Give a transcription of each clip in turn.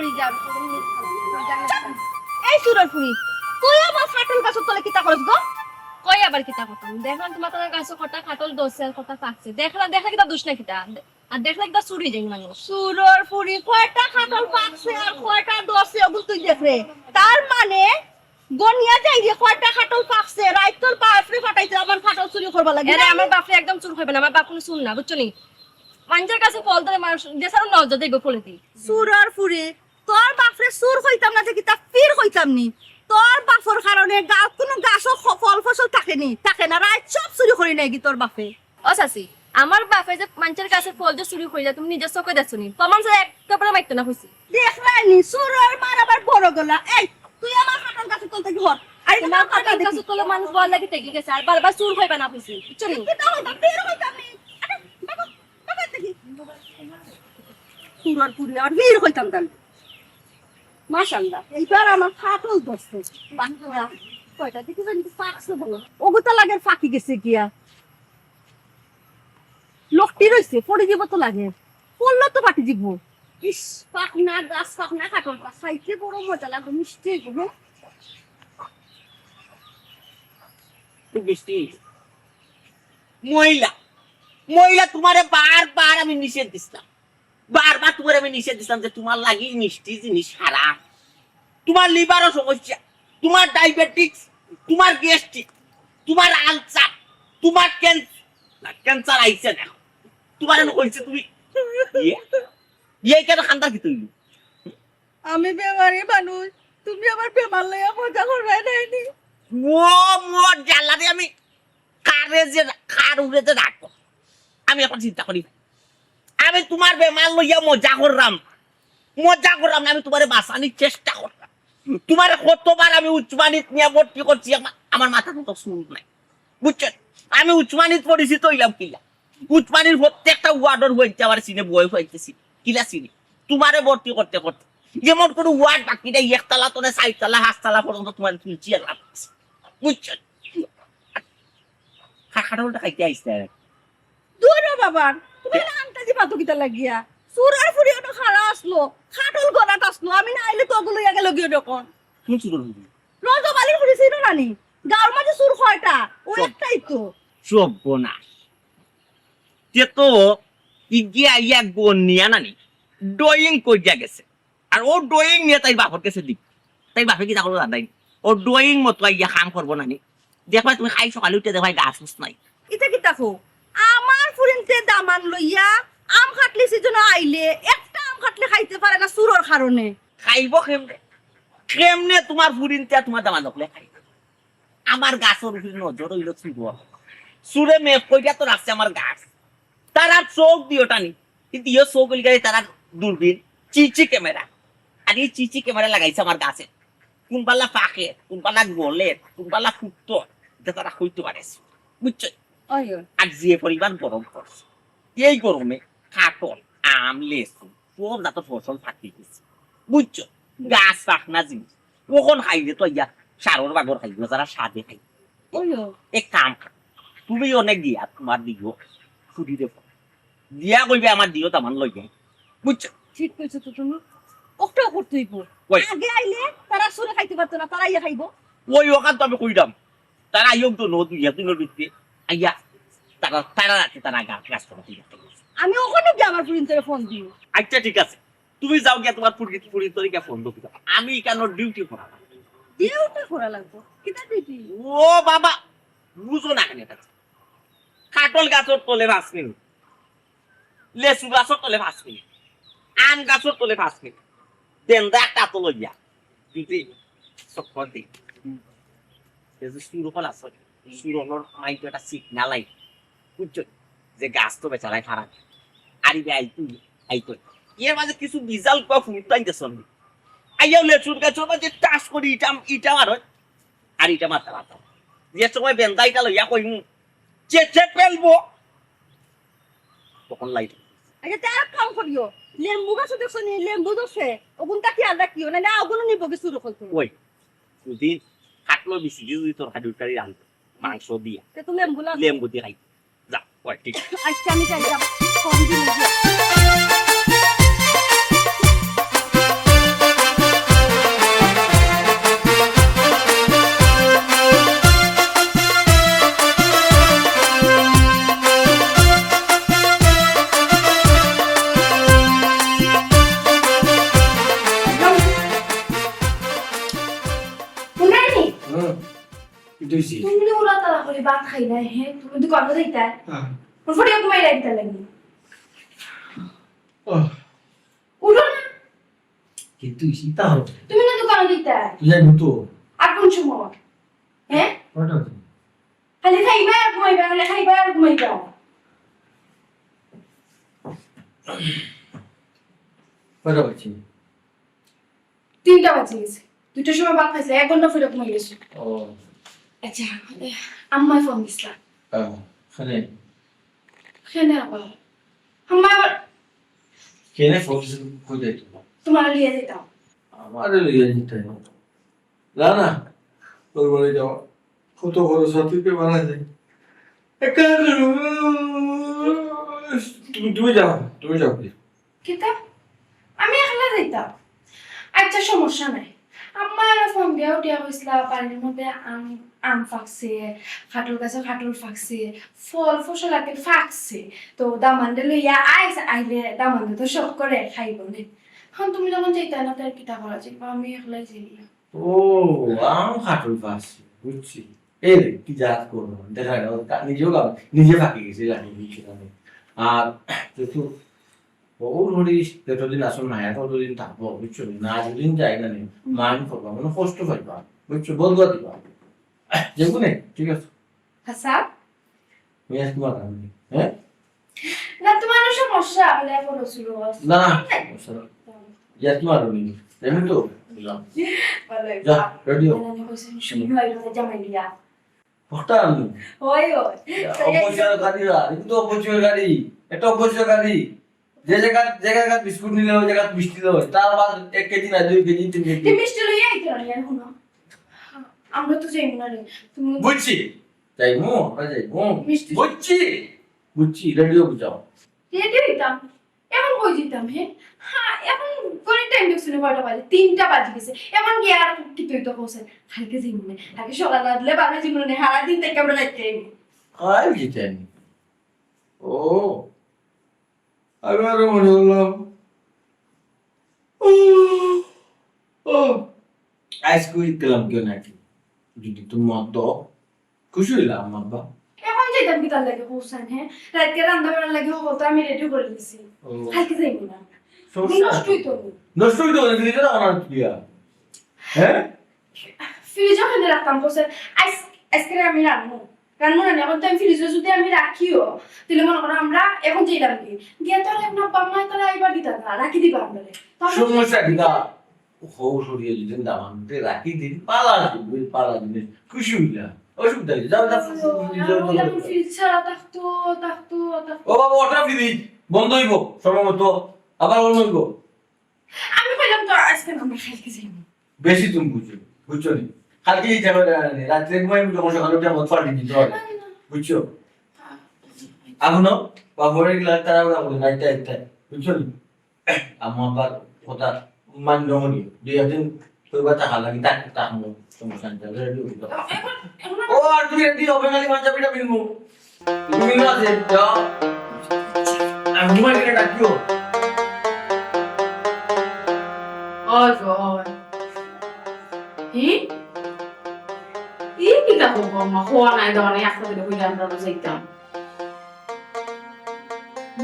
মরি যাব এই সুরের ফুরি তুই আমার ফাটল গাছের তলে কিতা করছ গো কই আবার কিতা করতাম দেখলাম তোমার তোর গাছে কটা কাটল দোষে আর কটা পাকছে দেখলা কিতা দোষ না কিতা আর দেখলা কিতা চুরি যাই মানুষ সুরের ফুরি কয়টা খাটল পাকছে আর কয়টা দোষে ওগুলো তুই দেখ রে তার মানে গনিয়া যাই রে কয়টা খাটল পাকছে রাইতর বাপরে ফাটাইছে আমার ফাটল চুরি করবা লাগে আরে আমার বাপরে একদম চুর হইবে না আমার বাপ কোনো চুর না বুঝছো নি মানুষের কাছে ফল ধরে মানুষ দেশার নজর দেখবো ফলে দি সুরের ফুরি তোর বাপরে সুর হইতাম না যে কিতা পীর হইতাম নি তোর বাপর কারণে গাছ কোনো গাছও ফল ফসল থাকে না রাত সব চুরি করি নাই কি তোর বাপে ও চাচি আমার বাপে যে মানুষের কাছে ফল যে চুরি করে যায় তুমি নিজের চোখে দেখছো নি প্রমাণ সে একেবারে মাইতো না হইছি দেখ রাইনি সুরের মার আবার বড় গলা এই তুই আমার ফাটল গাছে তুলতে ঘর আর তোমার কাছে কাছে তোলে মানুষ বল লাগি তেগি গেছে আর বারবার চুর হইবে না হইছি বুঝছো নি কিতা হইতাম পীর হইতাম নি আরে বাবা বাবা দেখি সুরের ফুরি আর পীর হইতাম তাহলে মাশাআল্লাহ এইবার আমার ফাটল ধরছে বান্ধা কয়টা দেখি জানি ফাকছে বলো ওগুতা লাগে ফাকি গেছে গিয়া লোকটি রইছে পড়ে যাব তো লাগে পড়লো তো ফাটি দিব ইস পাখনা গাছ পাখনা কাটল খাইতে বড় মজা লাগে মিষ্টি গো খুব মিষ্টি মহিলা তোমারে বারবার আমি নিষেধ দিছিলাম বারবার তোমার আমি নিষেধ দিছিলাম যে তোমার লাগি মিষ্টি জিনিস খারাপ তোমার লিভারও সমস্যা তোমার ডায়াবেটিক্স তোমার গ্যাস্ট্রিক তোমার আলসার তোমার ক্যান্সার আইছে না তোমার হইছে তুমি কেন খান্দা কি তুই আমি বেমারি মানুষ তুমি আমার বেমার লইয়া মজা করবে নাইনি মোর জ্বালারে আমি কার উড়ে যে রাখবো আমি এখন চিন্তা করি আমি তোমার বেমার লইয়া মজা করলাম না আমি তোমার বাঁচানির চেষ্টা করলাম তোমার কতবার আমি উচ্চমানিত নিয়ে ভর্তি করছি আমার মাথা তো শুন নাই বুঝছেন আমি উচ্চমানিত পড়েছি তো ইলাম কিলা উচ্চমানির প্রত্যেকটা ওয়ার্ডের হইতে আমার চিনে বই হইতেছি কিলা চিনি তোমারে ভর্তি করতে যেমন কোনো ওয়ার্ড বাকি নেই একতলা তো না চারতলা হাঁসতলা পর্যন্ত তোমার তুলছি আর বুঝছেন খাটালটা খাইতে আইসতে দূর বাবা তুমি নামটা দিবা তো কিতা লাগিয়া সুরার ফুরি ওটা খারা আসলো খাটল গলাট আসলো আমি না আইলে তো ওগুলো গেল গিয়ে যখন কোন চুর হইবি রজবালির ফুরি ছিল নানি গাঁর মাঝে সুর কয়টা ও একটাই তো সর্বনাশ তে তো ইগিয়া ইয়া গনিয়া নানি ড্রয়িং কইয়া গেছে আর ও ড্রয়িং নিয়ে তাই বাপর কাছে দিক তাই বাপে কি তাকলো জানাই ও ড্রয়িং মতো ইয়া কাম করবো নানি দেখো তুমি খাই সকালে উঠে দেখো গাছ ফুস নাই এটা কি দেখো আমার ফুরিনতে দামান লইয়া আম খাটলি সিজন আইলে একটা আম খাটলে খাইতে পারে না সুরর কারণে খাইব কেমনে তোমার ফুরিনতে তোমার দামা নকলে খাই আমার গাছের উপরে নজর হইল সুরে মেপ কইরা তো রাখছে আমার গাছ তারা চোখ দিও টানি কিন্তু ইয়ে চোখ হইল তারা দূরবীন চিচি ক্যামেরা আর এই চিচি ক্যামেরা লাগাইছে আমার গাছে কোনপালা পাকে কোনপালা গলে কোনপালা ফুটতো এটা তারা হইতে পারেছে বুঝছো আর যে পরিমাণ গরম পড়ছে এই গরমে কাটল আম লেসু সব যাত ফসল ফাটি গেছে বুঝছো গাছ পাখনা জিনিস কখন খাইলে তো ইয়া সারর বাগর খাইবে যারা সাদে খাই এক কাম তুমি অনেক দিয়া তোমার দিও ছুটি দেব দিয়া কইবে আমার দিও তামান লই যায় বুঝছো ঠিক কইছো তো তুমি ওটা করতে হইব আগে আইলে তারা সুরে খাইতে পারতো না তারা ইয়া খাইবো ওই ওখান তো আমি কইলাম তারা আইও তো নদী তুই বিতে আইয়া তারা রাতে তারা গাছ করতে আমি ওখানে গিয়ে আমার ফুরিনতে ফোন দিই আচ্ছা ঠিক আছে তুমি যাও গিয়া তোমার পুরি তরিকা ফোন দিও আমি কেন ডিউটি করা ডিউটি করা লাগবে কিটা ডিউটি ও বাবা বুঝো না কেন এটা কাটল গাছর তলে 5 মিনিট লেসু গাছর তলে 5 মিনিট আম গাছর তলে 5 মিনিট দেন্দা একটা তো লইয়া দিদি সব করতে এজ শুরু হল আছে শুরুর মাইটো একটা সিগন্যাল আই বুঝছো যে গাছ তো বেচারাই খারাপ আরিবে আইতো এর মাঝে কিছু বিজাল পা ফুটাই গেছন আইয়াও লেচুর গাছর মাঝে টাচ করি ইটা মার আর ইটা মারতে মারতে যে সময় বেন্দাইটা লইয়া কইমু চেচে ফেলবো তখন লাইট আচ্ছা তার কাম করিও লেম্বু গাছ দেখছো নি লেম্বু দছে ওগুনটা কি আলাদা কিও না ওগুনো নিব কি শুরু করতে ওই যদি কাটলো বেশি যদি তোর হাড়ুটারি রাখবো মাংস দিয়া তে তুমি লেম্বু দিয়ে খাই যা ওই ঠিক আচ্ছা আমি যাই ফোন দিই ভাত খাই নাই হে তুমি দোকান যাইতা ফড়িয়া ঘুমাই রাখতে লাগি উঠো না কিন্তু সীতা হবে তুমি না দোকান যাইতা তুই যাবি তো আর কোন সময় হ্যাঁ কটা খালি খাইবা আর ঘুমাইবা খালি খাইবা আর ঘুমাইবা কটা হচ্ছে 3টা বাজে গেছে 2টার সময় ভাত খাইছে 1 ঘন্টা ফিরে ঘুমাই গেছে ও আচ্ছা আম্মাই ফোন দিছিলা খানে কেন আবার আম্মা কেনে ফোন কই যাই তোমার লিয়ে দিতাম আমার লিয়ে যেতে না না তোর বলে যাও কত বড় সাথীকে বানা যায় একা তুমি যাও please। কিতা আমি একলা যাইতাম আচ্ছা সমস্যা নাই আম্মা আর ফোন দিয়া উঠিয়া কইছিলা বাড়ির মধ্যে আম ফাকছে খাটুর গাছে খাটুর ফাকছে ফল ফসল আগে ফাকছে তো দামান্ডে লইয়া আইলে দামান্ডে তো সব করে খাইব নে হন তুমি যখন যাইতা না তার কিতা করা যাইব আমি একলাই যাই ও আম খাটুর পাশ বুঝছি এই রে কি জাত করবো দেখা গেল নিজেও গাও নিজে ফাঁকি গেছে জানি আমি আর যেহেতু ওর হরিস যতদিন আসল না ততদিন থাকবো বুঝছো না যতদিন যাই না নি মাইন্ড করবা মানে কষ্ট পাইবা বুঝছো বদলা দিবা যেগুলো নেই ঠিক আছে হাসাব আমি আজকে মাথা নেই হ্যাঁ না তোমার সমস্যা বলে পড়ছিল না ইয়ার কি মারো নি জানি তো বুঝলাম বলে যা রেডিও আমি কইছেন শুনি হইলো জামাই লিয়া ফটা আমি ওই ওই অপচয় গাড়ি কিন্তু অপচয় গাড়ি এটা অপচয় গাড়ি যে জায়গা বিস্কুট নিলে ওই জায়গা মিষ্টি দিলে তার বাদ 1 কেজি না 2 কেজি 3 কেজি তুমি মিষ্টি লইয়া আইতে না এখনো আমরা তো যাই না রে তুমি বুঝছি যাই মো যাই মো মিষ্টি বুঝছি রেডিও বুঝাও রেডি হইতাম এখন কই দিতাম হ্যাঁ এখন কোন টাইম দেখছিস কয়টা বাজে 3টা বাজে গেছে এখন কি আর কি তুই তো কোসে কালকে জীবনে আগে সকাল রাতলে বাজে জীবনে সারা দিন থেকে আমরা লাগতে আর কি চাই ও আমি আরো মনে করলাম ও আইসক্রিম দিলাম কেউ নাকি যদি তুমি মত দাও খুশি হইলাম আব্বা এখন যাইতাম কি তার লাগে হোসেন রাতকে রান্না বান্না লাগে হতো আমি রেডি করে দিছি কালকে যাইব না নষ্টই তো নষ্ট হইতে হবে ফ্রিজে রাখা না দিয়া হ্যাঁ ফ্রিজে ওখানে রাখতাম কোসে আজকে আমি রান্না না এখন তো আমি ফ্রিজে যদি আমি রাখিও তাহলে মনে করো আমরা এখন যাইলাম কি গিয়ে তোর না বাবা তারা আইবার দিতা না রাখি দিবা আমরা সমস্যা দিদা হৌ সরিয়ে যদি দামানতে রাখি দিন পালা দিন খুশি হইলা অসুবিধা হইছে যাও ফ্রিজ ছাড়া থাকতো ও বাবা ওটা ফ্রিজ বন্ধ হইব সময়মতো আবার অন হইব আমি কইলাম তো আজকে আমরা কালকে যাইব বেশি তুমি বুঝছো নি কালকে এই যাবে রাত্রে ঘুমাই যখন সকালে উঠে মত ফাটি দিতে হবে বুঝছো আগুনো বাবুরে গেলে তারা ওরা বলে নাইটা একটা বুঝছো নি আমার আবার কথা মান নমনি দুই একদিন তোর বাচ্চা হাল লাগি তাক তাহলে সমস্যা নেই রেডি হইতো ও আর তুমি রেডি হবে না পাঞ্জাবিটা পিনবো তুমি না যে যাও আমি ঘুমাই গেলে ডাকিও ওই ওই কি দেখো মা হওয়া নাই দোকানে একটা দিলে কইলে আমরা যাইতাম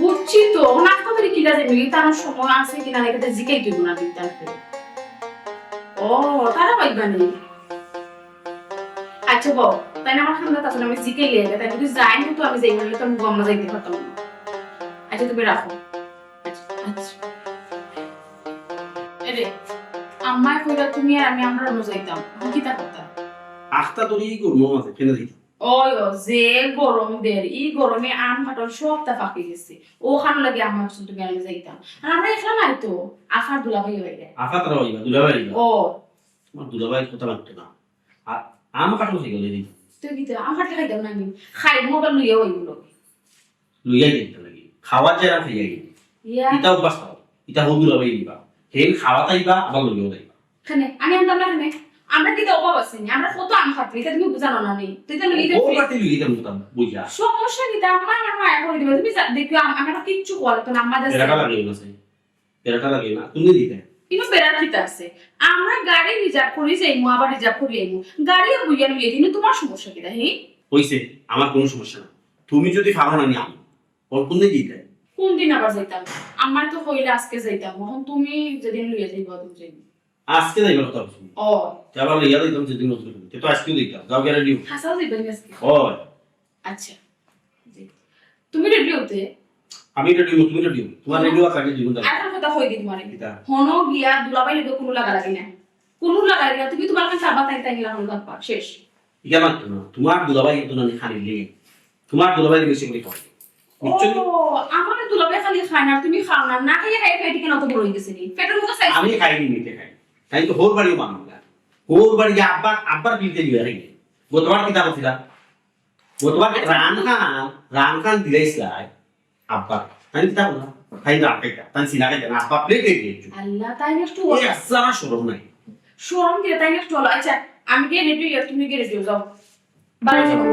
বুঝছি তো অনেক কথা কিলা যাবি তার সময় আছে কিনা এটা জিকাই তুই না দিতাম ও তারা বাইবানি আচ্ছা বল তাই না আমার খান্দা তাছাড়া আমি জিকাই লিয়ে তাই যদি যাই না তো আমি যাই বললে তো আমি গম না যাইতে পারতাম না আচ্ছা তুমি রাখো আচ্ছা এরে আম্মাই কইরা তুমি আর আমি আমরা যাইতাম কি তা কথা আখতা তোর ই করবো আছে ফেলে দিই ওই যে গরম দের এই গরমে আম কাটল সবটা ফাঁকি গেছে ওখান লাগে আমার শুধু তুমি আমি যাইতাম আর আমরা এখানে নাই তো আফার দুলাভাই হয়ে যায় আফা তারা হইবা দুলাভাই হইবা ও তোমার দুলাভাইয়ের কথা মানতো না আর আম কাটো থেকে গেলে তুই কি আম কাটলে খাইতাম না আমি খাই মোবাইল লইয়া হইগুলো লইয়াই দিতে লাগে খাওয়া যায় আর খাইয়াই ইয়া ইটা অভ্যাস খাও ইটা হোক দুলাভাই দিবা হেন খাওয়া তাইবা আবার লইয়াও যাইবা খানে আমি আনতাম না খানে আমরা কি তো অভাব আছে নি আমরা কত আম খাচ্ছি এটা তুমি বুঝানো না নি তুই তো লইতে ও পার্টি লইতে মুতাম বুঝা সমস্যা কি তা আমার মায়া করে দিবে তুমি দেখো আমরা কিচ্ছু করে তো না আমাদের এরাটা লাগে না সেই এরাটা লাগে না তুমি দিতে কিন্তু বেড়ার কিতা আছে আমরা গাড়ি রিজার্ভ করি যাইমু আবার রিজার্ভ করি আইমু গাড়িও বুইয়া লইয়া দিন তোমার সমস্যা কিটা হে হইছে আমার কোনো সমস্যা না তুমি যদি খাও না নি আমি ওর কোন দিকে দিতে কোন দিন আবার যাইতাম আমার তো হইলে আজকে যাইতাম এখন তুমি যেদিন লইয়া যাইবা তুমি যাইবি আজকে যাইবা কথা বলছি ও তারপর ইয়া দিতাম যেদিন নজর করতে তো আজকেও দিতাম যাও গেলে দিও হাসাও যাইবেন আজকে ওই আচ্ছা জি। তুমি রেডি হতে আমি রেডি তুমি রেডি তোমার রেডি আছে আগে জীবন আর একটা কথা কই দিই তোমারে কিতা হনো গিয়া দুলাবাই লগে কোনো লাগা লাগি না কোনো লাগা লাগি না তুমি তোমার কাছে আবার তাই তাই লাগানো দাপা শেষ ইয়া মাত্র না তোমার দুলাভাই তো না খালি লে তোমার দুলাভাই বেশি করে খাও বুঝছো ও আমার দুলাবাই খালি খায় না তুমি খাও না না খাইয়ে খাইয়ে পেট কেন তো বড় হয়ে গেছে নি পেটের মুখে সাইজ আমি খাইনি নিতে খাই তাই তো হোর বাড়িও মানুষ না হোর বাড়ি আব্বার বিলতে দিয়ে রাখি গতবার কিতা বলছিলা গতবার রান খান দিলাইছিলাই আব্বা তাই কিতা বলা খাই না খাইতা তাই সিনা খাইতা না আব্বা প্লেট দিয়ে দিয়েছো আল্লাহ তাই একটু ওই সারা শরম নাই শরম দিয়ে তাই একটু হলো আচ্ছা আমি গিয়ে রেডি হই তুমি গিয়ে রেডি যাও বাড়ি যাবো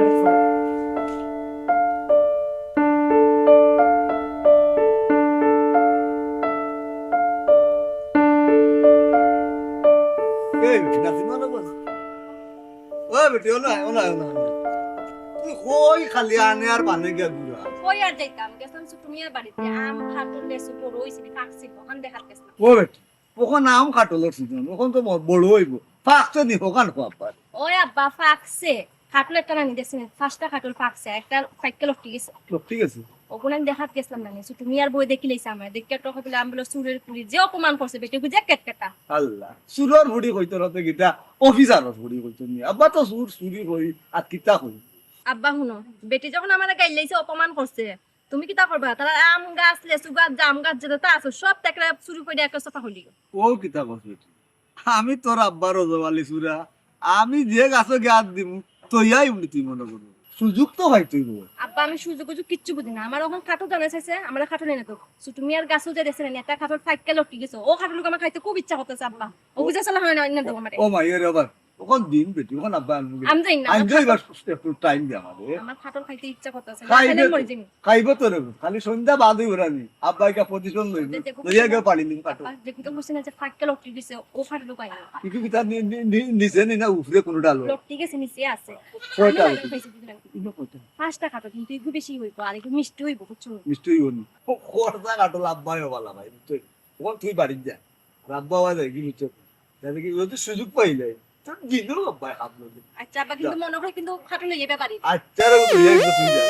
এই বেটি নাচি মানে বস ও বেটি ওনা তুই কই খালি আনে আর বানে গিয়া গুড়া কই আর যাইতাম গেছাম সুটুমিয়ার বাড়িতে আম খাটুন লেসু বড় হইছিল কাকছিল ওখান দেখাত গেছলাম ও বেটি ওখান নাম কাটলো সিজন ওখান তো বড় হইব ফাঁকতে নি ওখান খোয়াপার ওই আব্বা ফাকছে খাটুল একটা নানি দেখছেন ফার্স্টটা খাটুল ফাকছে একটা ফাইকেল উঠে গেছে ঠিক আছে ওগুলো আমি দেখাত গেছিলাম নানি সুটুমিয়ার বই দেখি লাইছে আমার দেখে টকা বলে আমি বলে সুরের পুরি যে অপমান করছে বেটি গুজে কেটকেটা আল্লাহ সুরর বুড়ি কইতো রতে গিতা অফিসারর বুড়ি কইতো নি আব্বা তো সুর চুরি কই আর কিতা কই আব্বা শুনো বেটি যখন আমার গাইল লাইছে অপমান করছে তুমি কিতা করবা তারা আম গাছ লেসু গাছ জাম গাছ যেটা আছে সব তাকরা চুরি করে একটা সফা হলি ও কিতা কস বেটি আমি তোর আব্বার রজবালি সুরা আমি যে গাছে গাছ দিম তৈয়াই উনি তুই মনে করবো সুযোগ তো ভাই তুই আব্বা আমি সুযোগ কিচ্ছু বুঝি না আমার ওখানে খাটো জানা চাইছে আমার খাটো নেই না তো সুটুমিয়ার গাছও যে দেখছেন একটা খাটোর ফাইকেল উঠে গেছে ও খাটোর আমার খাইতে খুব ইচ্ছা করতেছে আব্বা ও বুঝা চালা হয় না অন্য দেবো আমার ও মাইয়ের আবার ওখান দিন বেটি ওখান আব্বা আনবো আমি যাই না আমি যাইবার একটু টাইম দে আমাদের আমার খাটোর খাইতে ইচ্ছা করতেছে খাইবে মরে যাবি খাইব তো রে খালি সন্ধ্যা বাদই উড়ানি আব্বাইকা পজিশন লইব লইয়া গে পানি নিম কাটো দেখি তো বুঝছি না যে ফাইকেল উঠে গেছে ও খাটো পাই না কি কি তার নিচে নি না উপরে কোন ডালো লটটি গেছে নিচে আছে কয়টা আমি খাইছি দিলাম ইনো কয়টা পাঁচটা খাটো কিন্তু একটু বেশি হইব আর একটু মিষ্টি হইব বুঝছো মিষ্টি হইবনি খরচা কাটো আব্বাই বালা ভাই তুই ওখান তুই বাড়ি যা আব্বা ওয়া যায় কি মিষ্টি তাহলে কি যদি সুযোগ পাই যায় তোর দিনও আব্বাই খাবো আচ্ছা আব্বা কিন্তু মনে করে কিন্তু খাটো লইয়ে যাবে বাড়ি আচ্ছা রে তুই এক তুই যা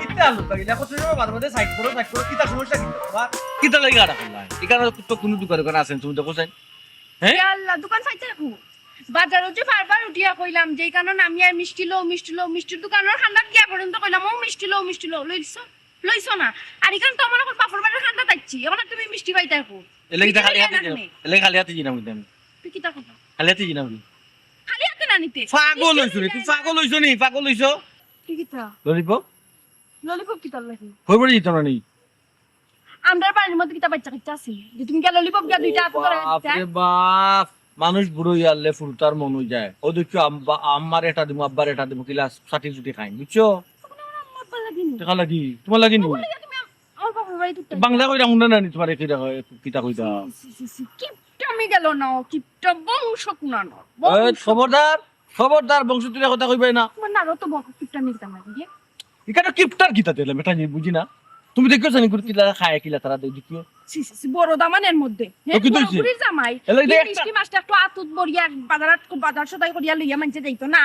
কিতা আলো তাইলা কত রে বাদ মধ্যে সাইড করো কিতা সমস্যা কিতা লাগি আড়া করলা এখানে তো কোনো দোকান আছেন তুমি দেখো চাই হ্যাঁ আল্লাহ দোকান ফাইতে রাখো বাজারে যে বারবার উঠিয়া কইলাম যেই কারণে আমি আর মিষ্টি মিষ্টির দোকানের খান্ডা গিয়া পর্যন্ত কইলাম ও মিষ্টি লো লইছো না আর এখানে তো আমার বাপর বাড়ির খান্ডা তাইছি এখন তুমি মিষ্টি পাইতে রাখো এলাই খালি হাতে জিনাম দিতাম তুই কিতা কথা খালি হাতে জিনাম দি খালি হাতে না নিতে পাগল হইছো রে তুই পাগল হইছো তুই কিতা ললিপপ ললিপপ কিতা লাগি হই বড়ি জিতাম না নি আমরার বাড়ির মধ্যে কিতা বাচ্চা কিতা আছে যে তুমি গেল ললিপপ গিয়া দুইটা হাতে ধরে বাপরে বাপ মানুষ বুড়ো ইয়ালে ফুলতার মন হয়ে যায় ও দেখছো আম্মার এটা দিমু আব্বার এটা দিমু কিলা সাটি সুটি খাই বুঝছো টাকা লাগি তোমার লাগি নি আমার বাপর বাড়ি তুই বাংলা কইরা মুন্ডা নানি তোমার কিতা কইতা কিপটামি গেল না কিপটা বংশ কুনানো খবরদার বংশ তুলে কথা কইবাই না তোমার নারো তো বংশ কিপটামি কিতা মারি দিয়ে এখানে কিপটার কিতা দিলে মেটা নি বুঝি না তুমি দেখছো জানি কিলা খায় কিলা তারা দেখিও বড় দামানের মধ্যে তো কি হইছে? পুরীর জামাই এলাই দেখ একটা- মিষ্টি মাছটা একটু আতুত বড়িয়া বাজার সদাই করিয়া লইয়া মানছে যাইতো না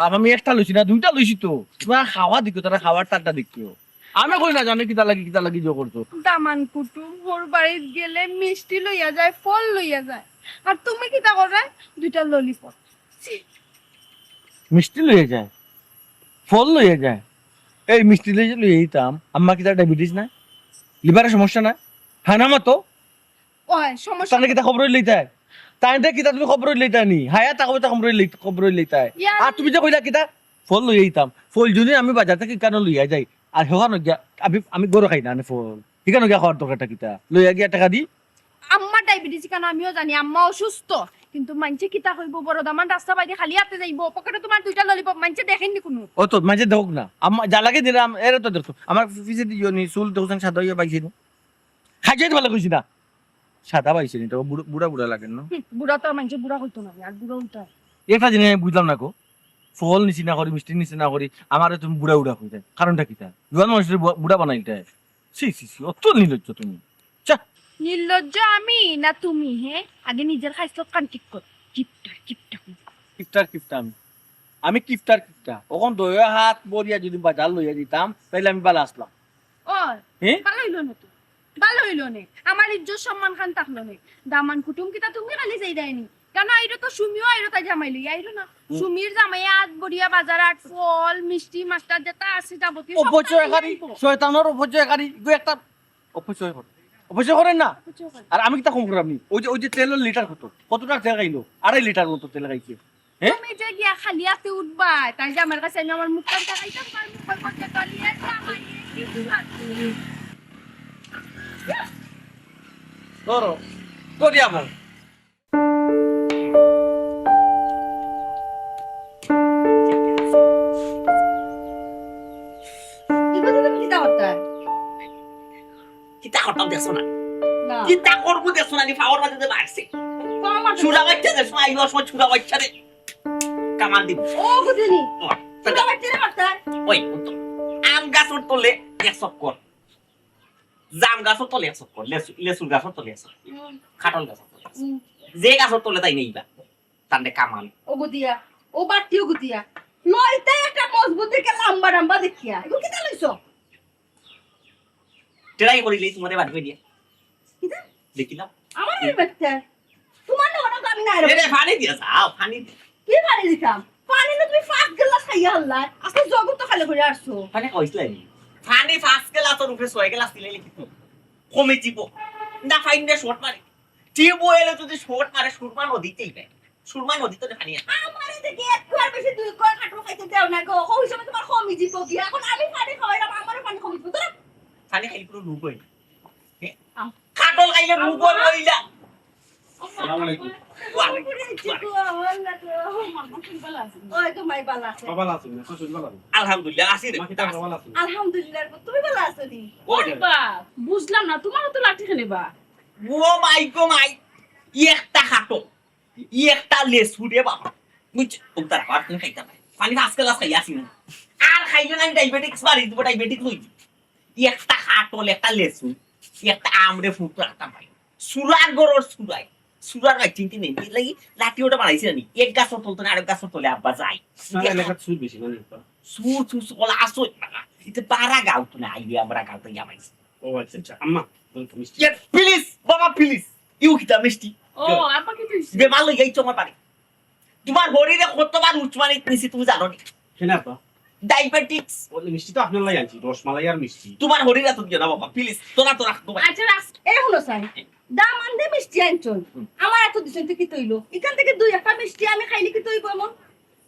আমি একটা লইছি না দুইটা লইছি তো তোমার খাওয়া দিকো তারা খাওয়ার তারটা দেখিও আমি কই না জানি কিতা লাগি জো করছো দামান কুটু ভোর বাড়িতে গেলে মিষ্টি লইয়া যায় ফল লইয়া যায় আর তুমি কিতা করে দুইটা ললিপপ মিষ্টি লইয়ে যায় ফল লইয়ে যায় এই মিষ্টি লইয়ে যেতাম আম্মা কিতা ডায়াবেটিস না লিভারের সমস্যা না হ্যাঁ না মতো ওই সমস্যা তাহলে কিতা খবর লইতাই তাই কিতা তুমি খবর লইতাই নি হায়া তাকবে তা খবর লইতাই আর তুমি যে কইলা কিতা ফল লইয়ে যেতাম ফল যদি আমি বাজার থেকে কেন লইয়া যাই আর হেখানো গিয়া আমি গরু খাই না ফল সেখানে গিয়া খাওয়ার দরকারটা কিতা লইয়া গিয়া টাকা দি আম্মা ডায়াবেটিস কেন আমিও জানি আম্মা অসুস্থ কিন্তু মানছে কিতা হইব বড় দামান রাস্তা বাইরে খালি হাতে যাইব পকেটে তোমার দুইটা ললিপপ মানছে দেখেননি কোনো ও তো মাঝে দেখুক না আম্মা যা লাগে দিলাম এর তো দেখো আমার ফিসে দিও নি চুল দেখছেন সাদা হইয়া পাইছি না খাইছে ভালো কইছি না সাদা পাইছে নি তো বুড়া বুড়া লাগেন না বুড়া তো মানুষ বুড়া হইতো না আর বুড়া উল্টা একটা জিনিস আমি বুঝলাম না গো ফল নিচি না করি মিষ্টি নিচি না করি আমার তুমি বুড়া বুড়া হয়ে যায় কারণটা কি তা জোয়ান মানুষের বুড়া বানাইতে সি সি সি অত নির্লজ্জ তুমি নির্লজ্জ আমি না তুমি হে আগে নিজের খাইছ কান ঠিক কর কিপটা কিফটার আমি কিফটার ওখন দয়া হাত বরিয়া যদি বাজার লইয়া দিতাম তাইলে আমি বালা আসলাম ও হ্যাঁ ভালো হইলো না তো ভালো হইলো না আমার ইজ্জত সম্মান খান থাকলো না দামান কুটুম কিতা তুমি খালি যাই দেয়নি কেন আইরো তো সুমিও আইরো তাই জামাই লই আইরো না সুমির জামাই আজ বড়িয়া বাজার আট ফল মিষ্টি মাস্টার যেটা আছে যাবতীয় সব অপচয়কারী শয়তানের অপচয়কারী একটা অপচয় করেন না আর আমি কি তা কম করাম নি ওই যে তেলের লিটার কত টাকা তেল খাইলো 2.5 লিটার মতো তেল খাইছে তুমি যে গিয়া খালি হাতে উঠবা তাই যে আমার কাছে আমি আমার মুখ কান টাকাইতাম আর মুখ করতে করিয়ে জামাই ধরো করি আমার কিতা করতাম দেখছো না কিতা করবো দেখছো না ফাওয়ার মাঝে মারছে চুরা বাচ্চা দেখছো না আইবার সময় চুরা বাচ্চা রে কামান দিব ও গুদিনি চুরা বাচ্চা রে মারতা ওই আম গাছর তলে 100 কর জাম গাছর তলে 100 কর লেসুর গাছর তলে 100 খাটল গাছর তলে যে গাছর তলে তাই নেইবা তান্ডে কামান ও গুদিয়া ও বাটিও গুদিয়া লইতে একটা মজবুত দেখে লম্বা লম্বা দেখিয়া এগুলো কি লইছো ট্রাই করিলে তোমারে বাড়বে দিয়া কিটা দেখিলাম আমার এই বাচ্চা তোমার না ওটা আমি না এরে পানি দিয়া যাও পানি কি পানি দিতাম পানি না তুমি ফাঁক গ্লাস খাইয়া হল্লা আজকে জগৎ তো খালি করে আসছো পানি কইছলাই পানি ফাস্ট গেলা তো রূপে 6 গ্লাস দিলে লিখিত কমে দিব না ফাইন্ডে শর্ট মারে টিবো এলে যদি শর্ট মারে সুরমা নদীতেই পায় সুরমা নদীতে পানি আছে আমারে দেখি এক কোয়ার বেশি দুই কোয়ার কাটু খাইতে দেও না গো ওই সময় তোমার কমি দিব কি এখন আমি পানি খাওয়াইলাম আমারে পানি কমি দিব তোরা পানি খাইলে পুরো লুক হই কাটল খাইলে লুক হইলা আসসালামু আলাইকুম ওই তো মাই বালা আছে বাবা আছেন না শ্বশুর বাবা আলহামদুলিল্লাহ আসি রে মাকে টাকা বাবা আছেন আলহামদুলিল্লাহ তুমি ভালো আছো নি বা বুঝলাম না তোমার তো লাঠি খেলে বা ও মাই গো মাই একটা খাটো একটা লেসু রে বাবা বুঝ উত্তর পার তুমি খাইতা পানি ফাস্ট ক্লাস খাই আসি না আর খাইলে না ডায়াবেটিক্স বাড়ি দিব ডায়াবেটিক্স হই একটা খাটো একটা লেসু একটা আমরে ফুট রাখতাম ভাই সুরার গরর সুরার গাছ চিনতে নেই লাগি লাঠি ওটা বানাইছে নি এক গাছর তলতে না আরেক গাছর তলে আব্বা যাই না এলাকা সুদ বেশি মানে সুর ওলা আসো এটা পারা গাও তো না আইবে আমরা গাও তো যাবাইছি ও আচ্ছা আম্মা তুমি প্লিজ বাবা প্লিজ ইউ কিতা মিষ্টি ও আপা কি তুই বেমার লই যাইছো আমার বাড়ি তোমার শরীরে কতবার উচ্চমানে নিছি তুমি জানো নি কেনা আপা ডায়াবেটিক্স ওই মিষ্টি তো আপনার লাই আনছি রসমালাই আর মিষ্টি তোমার শরীরে তো না বাবা প্লিজ তোরা তো রাখ তোমার আচ্ছা রাখ এই হলো সাই দাম আনতে মিষ্টি আনছন আমার এত দিছেন কি তৈলো এখান থেকে দুই একটা মিষ্টি আমি খাইলে কি তৈব এমন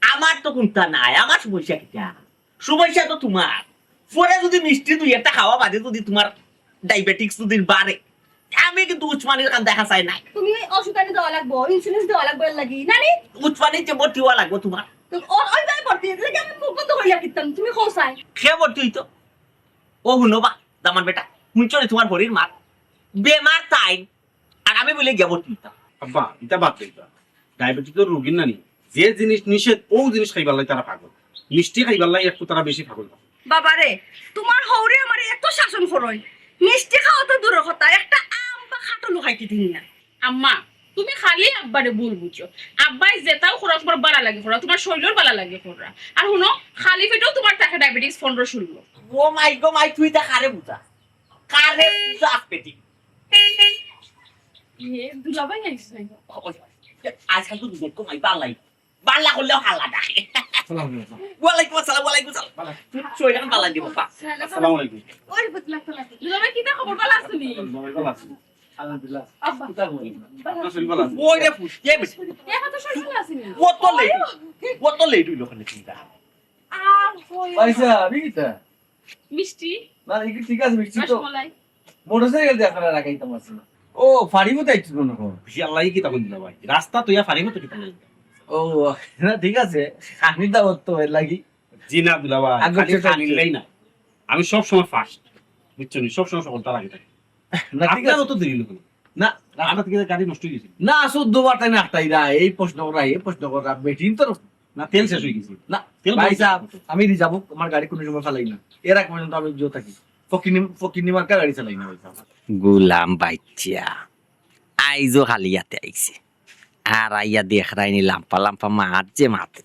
আমার তো কোনটা নাই আমার সমস্যা কিটা সমস্যা তো তোমার পরে যদি মিষ্টি দুই একটা খাওয়া বাদে যদি তোমার ডায়াবেটিক্স যদি বাড়ে আমি কিন্তু উচ্চমানের কান দেখা চাই নাই তুমি ওষুধ আনি দেওয়া লাগবো ইনসুলিন দেওয়া লাগবো এর লাগি নানি উচ্চমানের যে ভর্তি হওয়া লাগবে তোমার তো ওই ভাই ভর্তি এর লাগি আমি মুখ বন্ধ করিয়া কিতাম তুমি খোসাই খেয়ে ভর্তি হইতো ও হুনো বা দামান বেটা মুঞ্চরে তোমার শরীর মার বেমার তাই আর আমি বলে গিয়ে ভর্তি হইতাম আব্বা এটা বাদ দিবা ডায়াবেটিক রোগীর নানি যে জিনিস নিষেধ ও জিনিস খাইবার লাই তারা পাগল মিষ্টি খাইবার লাই একটু তারা বেশি পাগল বাবারে তোমার হৌরে আমার এত শাসন করই মিষ্টি খাওয়া তো দূরের কথা একটা আম বা খাটলু খাইতে দিন না আম্মা তুমি খালি আব্বারে ভুল বুঝছো আব্বাই যেটাও খোরা তোমার বালা লাগে খোরা তোমার শরীরের বালা লাগে খোরা আর শুনো খালি পেটেও তোমার টাকা ডায়াবেটিস 15 ও মাই গো মাই তুই তা কারে বুঝা পেটি দুলাভাই আইছে আজকাল তো দুধ কমাই বাল্লা করলেও হাল্লা ডাকে ওয়ালাইকুম আসসালাম চই রান বাল্লা দিব পা আসসালামু আলাইকুম ওই বদলা তো লাগে দুলাভাই কি খবর বালা আসনি ভালো আছি আলহামদুলিল্লাহ আব্বা আপনার শরীর ভালো আছে ওই রে ফুস কে বেশি এখন তো শরীর আসনি ও তো লেট হইলো ওখানে চিন্তা আর হই পয়সা বিটা মিষ্টি না এই ঠিক আছে মিষ্টি তো রসমালাই মোটরসাইকেল দিয়ে আপনারা রাখাইতাম আছে ও ফাড়িবো তাইছো না বেশি আল্লাহ কি তা বলি না ভাই রাস্তা তো ইয়া ফারিব তো কিতা ও না ঠিক আছে আমি দাও তো এর লাগি জি না দুলা ভাই আগে খালি চেষ্টা খানিলেই না আমি সব সময় ফার্স্ট বুঝছো নি সব সময় সফলতা লাগে থাকে না ঠিক আছে আপনারও তো দেরি লোক না রাস্তা থেকে গাড়ি নষ্ট হয়ে গেছে না 14 বার তাই না আটটাইরা এই প্রশ্ন করা বেটিন তো না তেল শেষ হয়ে গেছে না তেল ভাই সাহেব আমি রিজার্ভ আমার গাড়ি কোনো সময় চালাই না এর আগ পর্যন্ত আমি জো থাকি ফকিনি মার্কা গাড়ি চালাই না ভাই সাহেব গুলাম বাচ্চা আইজো খালি ইয়াতে আইছে আর আইয়া দেখ রাইনি লাম্পা লাম্পা মার যে মাতে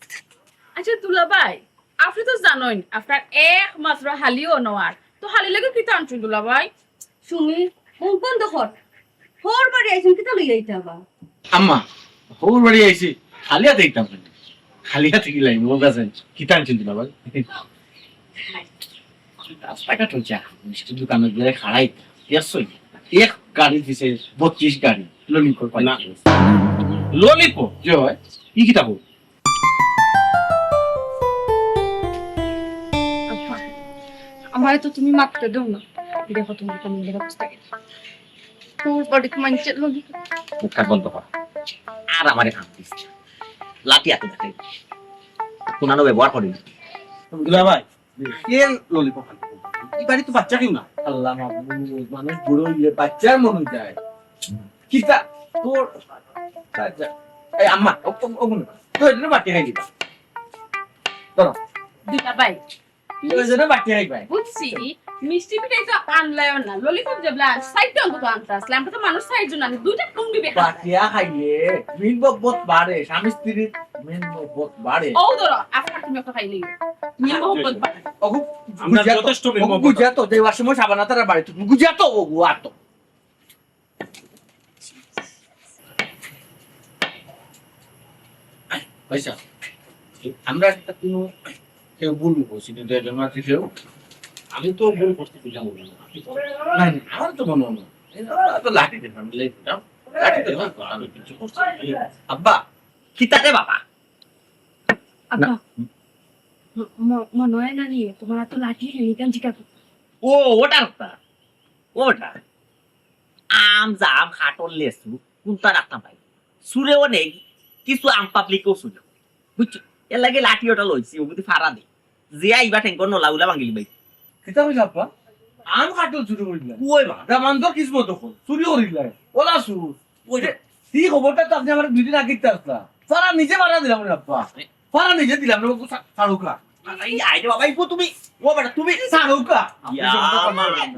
আচ্ছা দুলা ভাই আপনি তো জানেন আপনার একমাত্র হালিও নোয়ার তো হালি লাগে কি টানছেন দুলা ভাই সুমি মুখ বন্ধ কর হোর বাড়ি আইছেন কিতা লই আইতা বা আম্মা হোর বাড়ি আইছি খালি হাতে দিতাম খালি হাতে গিলাই মোর কাছে কি টানছেন দিলা ভাই রাস্তাঘাট চলছে মিষ্টি দোকানে গিয়ে খাড়াই দেখছই এক গাড়ি দিছে 32 গাড়ি ললিপপ পাই না ললিপপ যে হয় কি কিতাব আমার তো তুমি মারতে দাও না দেখো তুমি কেমন দেখো বুঝতে গেছো তোর বাড়ি মানছে লগি মুখটা বন্ধ কর আর আমারে কাম দিস লাঠি হাতে দেখে কোনানো ব্যবহার করি দুলা ভাই কে ললিপপ এই বাড়ি তো বাচ্চা কেউ না আল্লাহ মাহবুব মানুষ বুড়ো হইলে বাচ্চার মনে যায় কিতা তোর বাচ্চা এই আম্মা ওগুন তো এটা বাটি খাই দিবা ধরো দুলা ভাই ওই জন্য বাটি খাই ভাই বুঝছি মিষ্টি পিঠাই তো আনলাইও না ললিপপ জবলা সাইডটা অন্তত আনতে আসলে আমরা তো মানুষ সাইড জন আনি দুইটা টুঙ্গি বেকার বাটিয়া খাইয়ে মিন বকবত বাড়ে স্বামী স্ত্রীর মিন বকবত বাড়ে ও ধরো আপনার তুমি একটা খাইলেই মিল মোহব্বত বাড়ে ওগু আমরা যথেষ্ট মিল মহব্বত গুজা তো দেওয়ার সময় সাবানা তারা বাড়ি তুমি গুজা তো ওগু আর তো পয়সা আমরা একটা কোনো কেউ বলবো বলছি কিন্তু এর জন্য আছে কেউ আমি তো ভুল করতে বুঝলাম না আমার তো মনে হলো তো লাঠি দিতাম লাঠি দিতাম আমি কিছু করছি আব্বা কিতাতে বাবা আব্বা মনে হয় না নিয়ে তোমার তো লাঠি হেলি কান জিকা ও ওটা ওটা আম জাম খাটল লেসু কোনটা রাখতাম ভাই সুরেও নেই কিছু আম পাবলিকও সুরে বুঝছো এর লাগে লাঠি ওটা লইছি ওগুলি ফাড়া দে যে আইবা ঠেঙ্কর নলা উলা ভাঙিলি ভাই কিতা হইল আব্বা আম কাটল চুরি করিলা ওই বা রামান্তর কিসমত তখন চুরি করিলা ওলা সুর ওই যে এই খবরটা তো আপনি আমার দুদিন আগে দিতে আসলা ফারা নিজে মারা দিলাম না আব্বা ফারা নিজে দিলাম না সারুকা এই আইরে বাবা ইকো তুমি ও বেটা তুমি সারুকা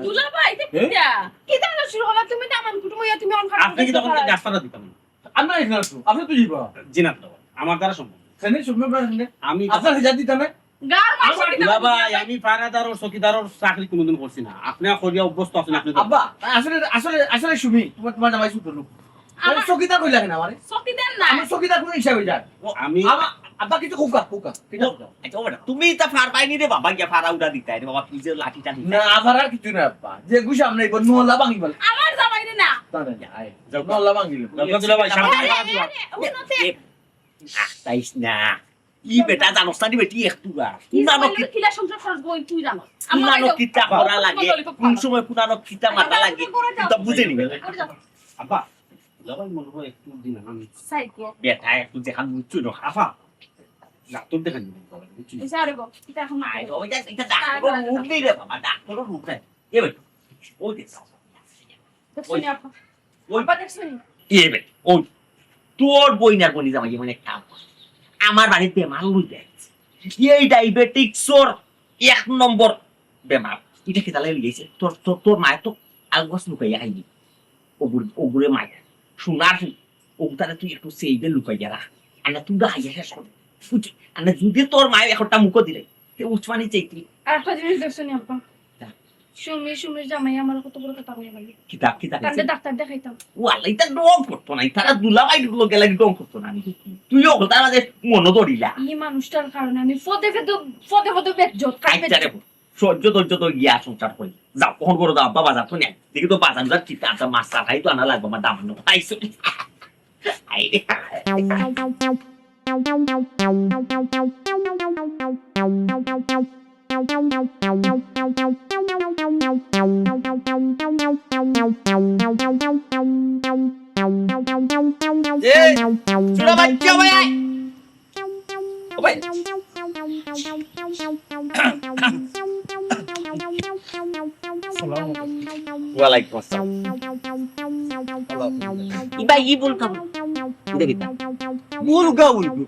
দুলা ভাই দেখতা কি জানো শুরু হলো তুমি তো আমার কুটুম ইয়া তুমি অন আপনি কি তখন গাছ পাতা দিতাম আমরা এখানে আসবো আপনি তো যাবা জিনাত দাও আমার দ্বারা সম্ভব সেনে শুনবে পারেন আমি আপনার হিজাব দিতে না গার মাসে দুলা ভাই আমি পাহারাদার ও চকিদারর চাকরি কোনোদিন করছি না আপনি করিয়া অভ্যস্ত আছেন আপনি তো- আব্বা আসলে আসলে আসলে সুমি তোমার জামাই সুতর লোক আমার- চকিদার কইলা কেন আমারে সত্যি দেন না আমার চকিদার কোন হিসাবে যায় আমি আমার আব্বা কিছু কোকা কোকা আচ্ছা ও বেটা তুমি তা ফার পাইনি রে বাবা গিয়া ফাড়া উড়া দিতে রে বাবা কি যে লাঠিটা দিতে না আবার আর কিছু না আব্বা যে গুছ আমরা এবার নোলা ভাঙি বল আমার জামাই রে না তারে যায় নোলা ভাঙি দুলা ভাই সামনে আরে, আরে, উন্নতি তাইস না ই বেটা জানোস না বেটি একটু আর কি কুনানো জামাই কিলা সংসার খরচ বই তুই জানো কুনানো কিতা করা লাগে কোন সময় কুনানো কিতা মাথা লাগে তা বুঝে নিবে আব্বা দুলা ভাই মনে হয় একটু দিন আমি সাইকো বেটা একটু দেখান বুঝছো না আফা ডাক্তার দেখান বুঝছি এসারে গো কিতা এখন আই ওই যা এটা ডাক্তার রূপ নেই রে বাবা ডাক্তার রূপ নেই এ বেটা ওই দেখ দেখছনি আপা ওই আপা দেখছনি এ বেটা ওই তোর বইনার বনি জামাই মানে কাম আমার বাড়িতে বেমার লইতে এই ডায়াবেটিক্সর 1 নম্বর বেমার এটা কি তাহলে লিয়েছে তোর তোর তোর মায় তো আলগস লুকাইয়া খাইবি ওগুরে মায় শোনার ওগুতারে তুই একটু সেইবে লুকাইয়া রাখ আনা তুই দা হাইয়া শেষ কর বুঝছি আনা যদি তোর মায় একটা মুখ দিলে তে উচ্চমানি চাইতি আর একটা জিনিস দেখছনি আপা তা। সুমির জামাই আমার কত বড় কথা কইয়া লাগে কিতাব কিতাব কান্দে ডাক্তার দেখাইতাম ও আল্লাহ এটা ডং করতো না তারা দুলাভাই গুলো গেলে ডং করতো না তুইও তার মাঝে মনে ধরিলা এই মানুষটার কারণে আমি ফদে বেজ্জত আইতারে সহ্য ধৈর্য তো গিয়া সংসার করি যাও কখন করে দাও আব্বা বাজার তো নেই দেখি তো বাজার বাজার চিন্তা আছে মাছ খাই তো আনা লাগবে আমার দাম আইসো আইরে চুরা বাচ্চা ভাই ও ভাই ওয়ালাইকুম আসসালাম ইবা ই বলতাম এটা কি মুলগা উলবি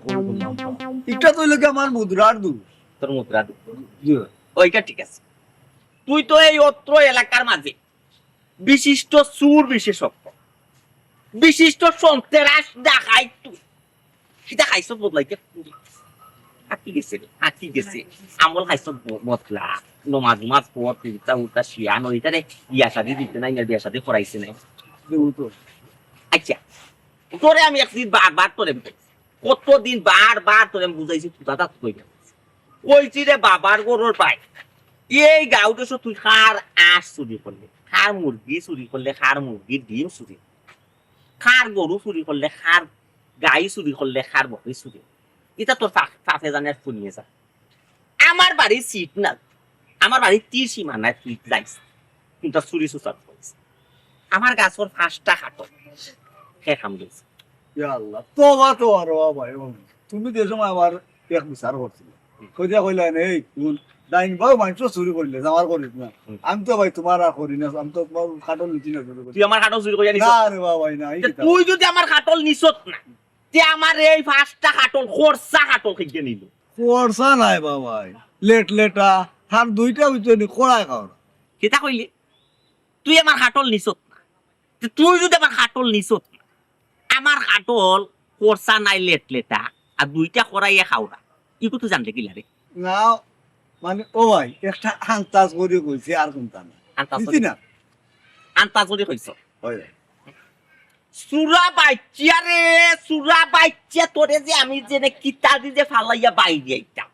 এটা তো লাগে আমার মুদ্রার দু তোর মুদ্রা ওইটা ঠিক আছে তুই তো এই অত্র এলাকার মাঝে বিশিষ্ট সুর বিশেষজ্ঞ বিশিষ্ট সন্ত্রাস দেখাই তুই সেটা খাইছ বদলাইতে হাঁকি গেছে আমল খাইছ বদলা নমাজ মাছ পর তিনটা উল্টা শিয়া নইটারে বিয়া শাদি দিতে নাই না বিয়া শাদি করাইছে নাই আচ্ছা তোরে আমি একদিন বারবার তোরে বুঝাইছি কতদিন বারবার তোরে আমি বুঝাইছি তুই দাদা তুই কইছি রে বাবার গরুর পাই এই গাঁওতে তুই খার আঁশ চুরি করলে খার মুরগি চুরি করলে খার মুরগির ডিম চুরি খার গরু চুরি করলে খার গাই চুরি করলে খার বকরি চুরি এটা তোর ফাফে জানে শুনিয়ে যা আমার বাড়ির সিট না আমার বাড়ির তীর সীমানায় তুই যাইস কিন্তু চুরি চুচার করিস আমার গাছর 5টা খাটো সে খাম গেছে ইয়া আল্লাহ তোবা তো আর ভাই তুমি যে সময় আমার এক বিচার করছিলে কইয়া কইলা নেই কোন ডাইন বাউ মাংস চুরি করলে আমার করিস না আমি তো ভাই তোমার আর করি না আমি তো তোমার খাটল নিচি না তুই আমার খাটো চুরি করিয়া নিছ না রে বাবা ভাই না তুই যদি আমার খাটল নিছত না তে আমার এই 5টা খাটল খরচা খাটল খেয়ে নিল খরচা নাই বাবা লেট লেটা আর দুইটা বুঝলি কড়াই খাওয়া কেটা কইলি তুই আমার খাটল নিছত না তুই যদি আমার খাটল নিছত না আমার খাটল খরচা নাই লেট লেটা আর দুইটা করাইয়া খাওয়া ইকো তুই জানলে কিলা রে না মানে ও ভাই একটা আন্তাজ করে কইছে আর কোনটা না বুঝছি না আন্তাজ করে কইছ হয় সুরা বাইচিয়া রে সুরা বাইচিয়া তোরে যে আমি জেনে কিতা দিয়ে ফালাইয়া বাইরে আইতাম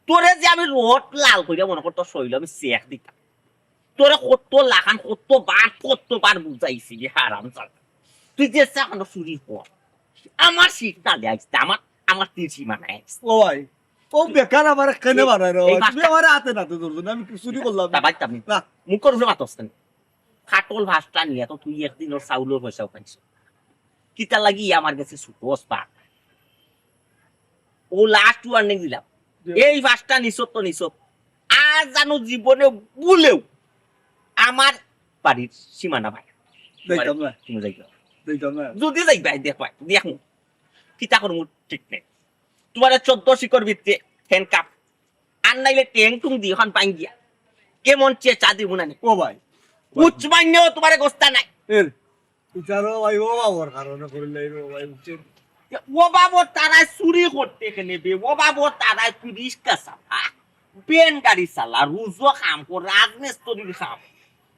তোরে যে আমি রোড লাল করিয়া মনে করতো শৈল আমি চেক দিতাম তোরে কতবার বুঝাইছি হারাম চাল তুই যে এখনো চুরি কর আমার সিট না দিয়ে আসতে আমার তীর সীমানায় ও ভাই ও বেকার আমার কেনে বানায় রে তুমি আমার হাতে না তো ধরছো আমি চুরি করলাম তা বাইতাম না মুখের উপরে মাতস কেন খাটল ভাসটা নিয়ে তো তুই একদিন ওর চাউলের পয়সাও খাইছ কিতা লাগি আমার কাছে সুতোস পা ও লাস্ট ওয়ার্নিং দিলাম এই ভাসটা নিছত তো নিছত আর জানো জীবনে ভুলেও আমার বাড়ির সীমানা ভাই দেখতাম না তুমি যাইবা দেখতাম না যদি যাইবা দেখো কিতা করবো ঠিক নেই তোমার 14 শিকর ভিত্তি হ্যান্ডকাপ আর নাইলে ট্যাং টুং দিয়ে ওখান পাই গিয়া কেমন চেঁচা দিব না ও ভাই উচ্চ মান্যও তোমার গোস্তা নাই এর বিচারো ভাই ও বাবার কারণে করলে ও ভাই বুঝছেন ও বাবু তারা চুরি করতে নেবে ও বাবু তারা তুই রিক্সা চালা বেন গাড়ি চালা রুজো খাম কর রাজমিস্ত্রির খাম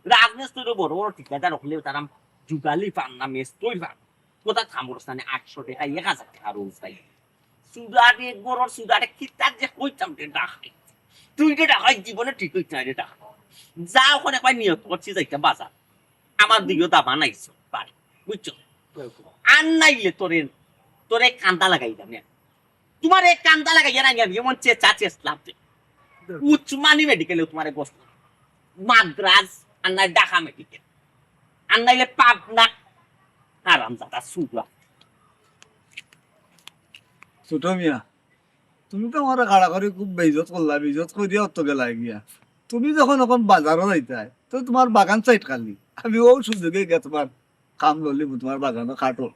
রাজমিস্ত্রি বড় বড় ঠিকাদার রাখলেও তারা যুগালি পান না মেস্ত্রি পান কোথা খামর স্থানে 800 টাকা 1000 টাকা রোজ পাই সুদারে গরর সুদারে কিতার যে কইতাম রে ডাকাই তুই যে ডাকাই জীবনে ঠিক হইছ না রে ডাকা যা ওখানে কই নিয়ত করছিস একটা বাজার আমার দিকেও দাবা নাইছো পারে বুঝছো আর নাইলে তোরে কান্দা লাগাই দাম তোমার এক কান্দা লাগাই না যেমন চেঁচা চেষ্টাম উচ্চমানি মেডিকেলে তোমার গোস্ত মাদ্রাজ আর নাই ঢাকা মেডিকেল আর নাইলে পাবনা আরাম জাদা সুরা ছোট মিয়া তুমি তো আমার গাড়া করে খুব বেইজত করলা বেইজত করে দিয়ে অত গেলা গিয়া তুমি যখন এখন বাজারও যাইতাই তো তোমার বাগান সাইড খালি আমি ও সুযোগে গিয়ে তোমার কাম ললি তোমার বাগানও খাটো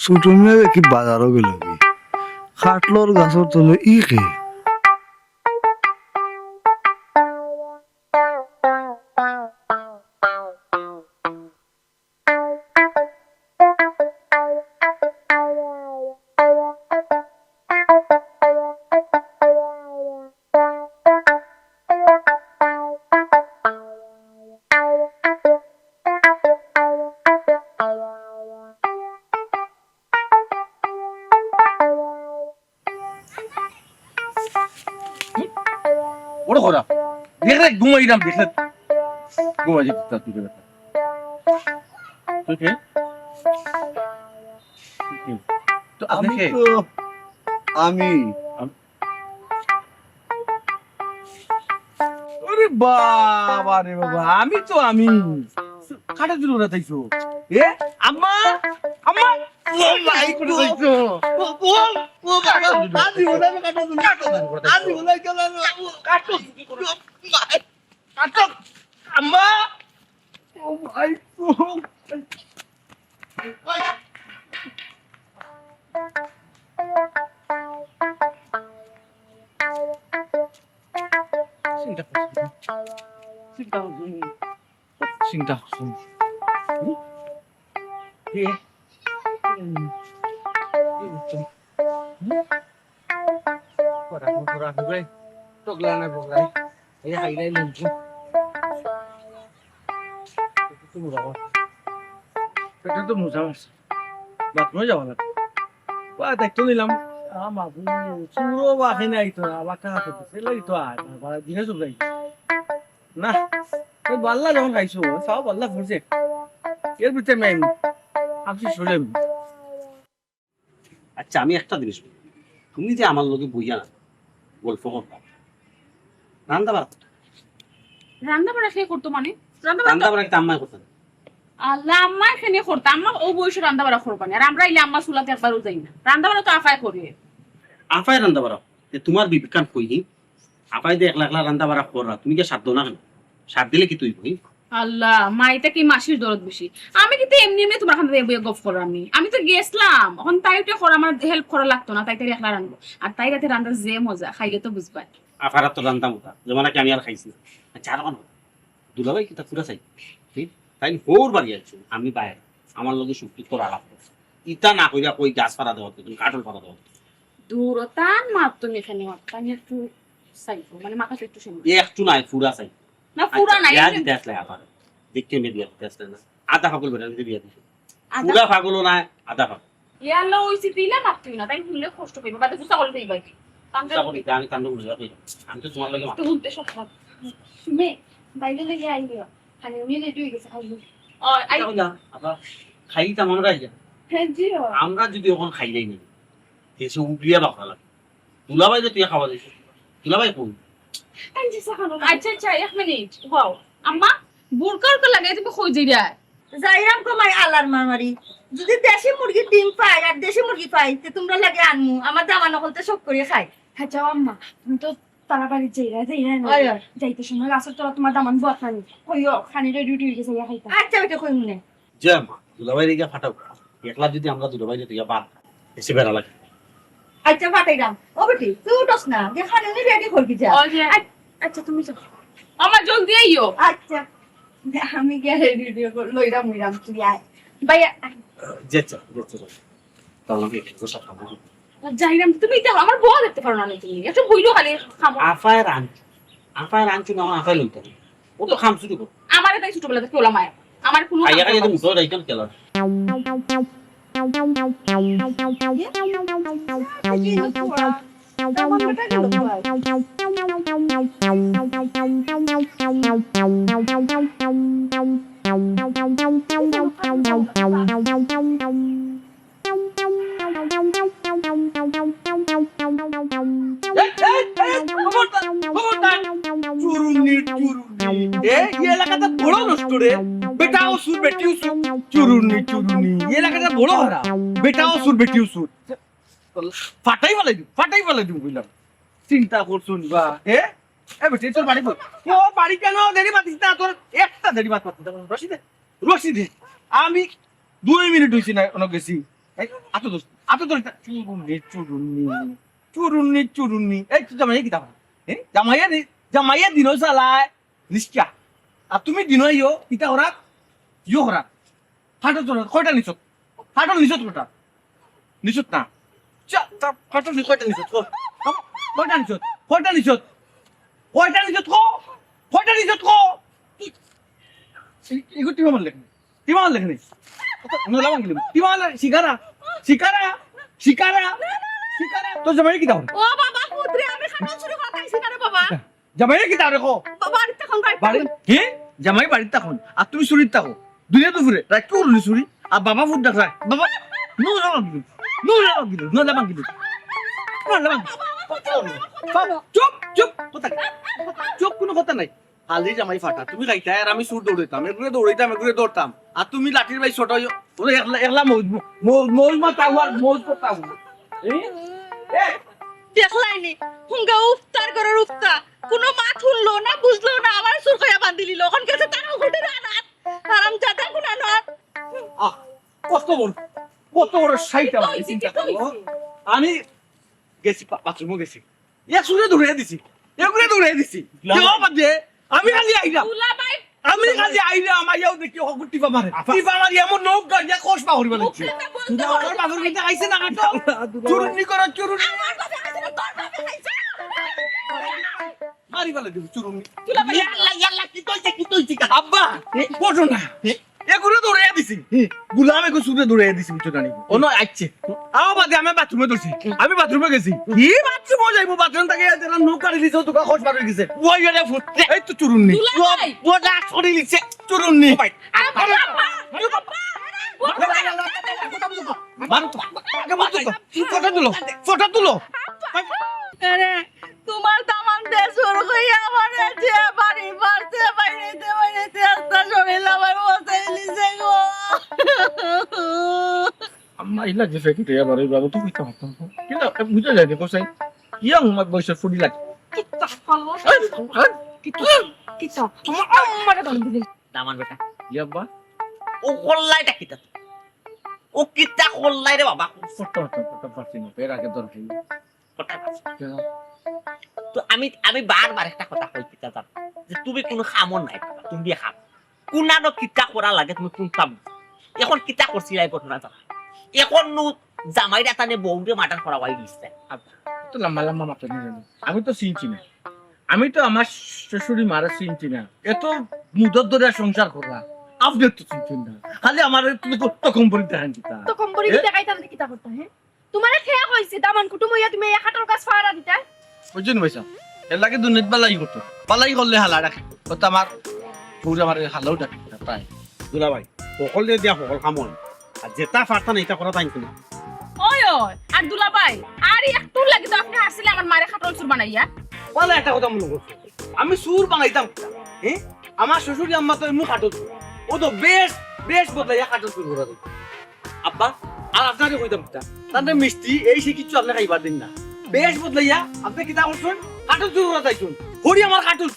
ছোট মেয়ে দেখি বাজারও গেল কি খাটলোর গাছের তলে ই খেয়ে ওরা করা দেখলে ঘুমাইলাম দেখলে ঘুমাই যেতে তুই তুই তো আপনি কে? আমি আরে বাবা রে বাবা, আমি তো আমি কাটা দিল না তাইছো। এ আম্মা আম্মা ও ভাই করে তাইছো। ও বাবা আজি ওলা কাটা দিল। আজি ওলা গেল কাটো কাটো আম্মা। ও ভাই চিন্তা করছি। তো মজা আছে বাথরুমে যাওয়া লাগবে। দায়িত্ব নিলাম চুরো বাকি নাই তো আবার কাহা করতেছে তো আর দিনে চুপ যাই না বাল্লা যখন খাইছো সব বাল্লা ফুরছে এর ভিতরে নাই আপনি শুনলেন। আচ্ছা আমি একটা জিনিস বলি, তুমি যে আমার লগে বইয়া না গল্প করবা রান্না বাড়া রান্না বাড়া খেয়ে করতো মানে রান্না রান্না বাড়া একটা আম্মাই করতেন। আল্লাহ আম্মা এখানে করতো, আম্মা ও বয়সে রান্না বাড়া করবা না। আর আমরা ইলে আম্মা চুলাতে একবারও যাই না, রান্না বাড়া তো আফায় করে। আফাই রান্না বাড়া তোমার বিবেকান কই আফাই দিয়ে একলা একলা রান্না বাড়া করা, তুমি কি সাধ্য না কেন? সাত দিলে কি তুই বই আল্লাহ মাইটা কি মাসির দরদ বেশি। আমি কিন্তু এমনি এমনি তোমার খান থেকে গফ করো। আমি তো গেছিলাম এখন তাই ওটা করা আমার হেল্প করা লাগতো না, তাই তাই একলা রান্নবো। আর তাই রাতে রান্নার যে মজা খাইলে তো বুঝবা। আফার তো রান্না মোটা যেমন নাকি আমি আর খাইছি না। আচ্ছা আর কোন দুলাভাই কিতা পুরা চাই তাই হোর বাড়ি আছো আমি বাইরে আমার লগে সুক্তি করা লাগতো ইটা না কইরা কই গাছ পাড়া দেওয়া তুমি কাঠল পাড়া দেওয়া দূরতান মার তুমি এখানে আমি একটু চাইবো মানে মাথাটা একটু শুনবো একটু নাই পুরা চাই না পুরা নাই। দিতে আসলে আবার দেখতে মেয়ে দিয়ে আসলে না আধা পাগল বেটা দিতে বিয়া দিছে পুরা পাগলও নাই আধা পাগল ইয়ালো ওইসি দিলা মারতুই না তাই ভুলে কষ্ট পাইবো বাদে গুছা করে দেই ভাই কান্দে আমি কান্দ বলে যাই আমি তো তোমার লাগে তো উঠতে সব খারাপ সুমে বাইরে লেগে আইলিও খালি উনি রেডি হয়ে গেছে খাইবো। আই আবার খাইতে মনে রাখ হ্যাঁ জিও আমরা যদি ওখান খাই যাই না দেশে উগলিয়া বাকরা লাগে দুলাভাই তো তুই খাওয়া দিস দুলাভাই কোন আই যে সাখানো আচ্ছা আচ্ছা এক মিনিট ওয়াও আম্মা বুরকার তো লাগে তুমি কই যাই রে যাইরাম কমাই আলার মারমারি যদি দেশি মুরগির ডিম পাই আর দেশি মুরগি পাই তে তোমরা লাগে আনমু আমার জামা নকলতে সব করে খাই। হ্যাঁ যাও আম্মা তুমি তো তাড়াতাড়ি যাইরা না যাইতে সময় গাছের তলা তোমার দামান বুয়া খানি কইও খানি রেডি হয়ে গেছে ইয়া খাইতা। আচ্ছা ওইটা কই মনে যে মা দুলাভাই রেখে ফাটাও একলা যদি আমরা দুলাভাই যদি বাদ এসে বেড়া লাগে আচ্ছা পাঠাইরাম ও বেটি তুই উঠস না যে খানি নি রেডি করবি যা। আচ্ছা তুমি যাও আমার জলদি আইও। আচ্ছা আমি গেলে ভিডিও লইরাম মিরাম তুই আয় ভাইয়া যেতে তাহলে আমি একটু সব খাবো যাইরাম তুমি দেখো আমার বউ দেখতে পারো না তুমি একটু বইলো খালি খাবো। আফায় রাঞ্চু না আফায় লইতে ও তো খাম শুরু কর আমারে তাই ছোটবেলা থেকে ওলা মায়া আমার কোনো খাইয়া খাইয়া তো মুখে রাইতাম কেলার এলাকাটা বড় নষ্ট রে বেটাও সুর বেটিও সুর চুরুনি এই এলাকাটা বড় হারা বেটাও সুর বেটিও সুর ফাটাই ফেলাই দিও বুঝলাম চিন্তা করছুন বা এ বেটি তোর বাড়ি বল ও বাড়ি কেন দেরি মাতিস না তোর একটা দেরি মাত মাতিস রশিদে আমি 2 মিনিট হইছি না অনেক গেছি আতো তোর চুরুনি এই জামাইয়া কি দাও জামাইয়া দিন চালায় রিস্কা আর তুমি দিন ইটা ওরা ওরা হাঁটো তোর কয়টা নিছত কোটা নিছত না হাঁটো কয়টা নিছত কয়টা নিছত এগুলো টিমা লেখনি নোলা মাঙ্গিলি টিমা শিকারা তোর জামাই কি দাও ও বাবা পুত্রে আমি খানা শুরু করতেছি না রে বাবা জামাই কি দাও রেখো বাড়িতে এখন বাড়ি কি জামাই বাড়িতে তখন আর তুমি চুরির থাকো দুনিয়া তো ঘুরে রাত কি করলি চুরি আর বাবা ফুট দেখায় বাবা নলা ভাঙিল চুপ চুপ কথা চুপ কোনো কথা নাই হালি জামাই ফাটা তুমি খাইতা আর আমি সুর দৌড়াইতাম এগুলো দৌড়াইতাম আর তুমি লাঠির ভাই ছোট একলা একলা মৌজ মাতাও আর মৌজ পাতাও দেখলাইনি হুঙ্গা উফতার করার উফতা কোনো মাত শুনলো না বুঝলো না আমার সুর খাইয়া বান্ধি দিল ওখান গেছে তার ঘটে রানাত আরাম জাদা কোন আনাত কত বড় সাইটা চিন্তা করো আমি গেছি বাথরুমে গেছি এক সুরে দৌড়াই দিছি এগুলো দৌড়াই দিছি কেউ বাদে আমি খালি আইলাম দুলাভাই আমি খালি আইলাম আমার ইয়াও দেখি হকুর টিপা মারে এমন লোক গাড়িয়া কোষ পাহরি বলেছে তুই আমার বাবুর কিটা খাইছে না কাটো চুরুনি করো চুরুনি আমার কথা আছে না তোর কথা খাইছে মারি বলে দিব চুরুনি দুলাভাই ইয়াল্লা কি কইছি আব্বা পড়ো না এগুলো দৌড়াই দিছি গুলামে কো সুরে দৌড়াই দিছি বুঝছো না ওনো আইছে আও বাদে আমি বাথরুমে দৌড়ছি আমি বাথরুমে গেছি কি বাথরুমে যাইবো বাথরুম থেকে এরা নৌকা কাটি দিছো তোকা খোঁজ পার হয়ে গেছে ওই গেলে ফুটতে এই তো চুরুনি দুলাভাই ওটা ছড়ি লিছে চুরুনি মারো তো আগে মারো তো ফটো তুলো আরে তোমার দামান দে সুর খাইয়া আমার যে বাড়ি মারতে বাইরেতে আস্তা শরীর আমার বসাই লিছে গো আম্মা ইলা যে ফেকি তে বারে বাবা তুই কইতা হতো কিলা বুঝা যায় দেখো সাই ইয়াং মত বয়সে ফুডি লাগে দামান বেটা ইয়াব্বা ও কল্লাইটা কিতা ও কিতা কল্লাই রে বাবা ফটো পারছি না এর আগে দরকার কথা আছে। তো আমি বারবার একটা কথা কই কিতা জান যে তুমি কোনো খামর নাই তুমি দিয়ে খাম কোনানো কিতা করা লাগে তুমি কোনটা এখন কিতা করছি লাই ঘটনা জানা এখন নু জামাইরা তানে বউরে মার্ডার করা হই দিছে তো লম্বা লম্বা মাপতে নিয়ে আমি তো চিনছি না আমি তো আমার শ্বশুরি মারা চিনছি না এত মুদত ধরে সংসার করা আপনি তো চিনছেন না খালি আমার তুমি কত কম পরি দেখেন কিতা তো কম্বরি কি দেখাইতাম কিতা করতা হ্যাঁ তোমারে খেয়া কইছে দামান কুটুম হইয়া তুমি এক হাটার কাজ ফাড়া দিতা বুঝছেন পয়সা এর লাগে দুনিয়াত বালাই করতো বালাই করলে হালা রাখে কত আমার পুরো আমার হালাও ডাকে প্রায় দুলাভাই সকলে দিয়া সকল কামন আর যেটা পারতা না এটা করা তাই কিনা ওই আর দুলাভাই আর একটু লাগে তো আপনি আসলে আমার মারে খাটল চুর বানাইয়া বলে একটা কথা মনে করছো আমি সুর বানাইতাম হ্যাঁ আমার শ্বশুরি আম্মা তো মুখ হাঁটো ও তো বেশ বদলাইয়া কাটো শুরু করে দিত আব্বা আর আপনাকে কইতাম তাহলে মিষ্টি এই সে কিছু আপনি খাইবার দিন না বেশ বদলাইয়া আপনি কিতা করছেন কাটল শুরু করে দিয়েছেন হরি আমার কাটল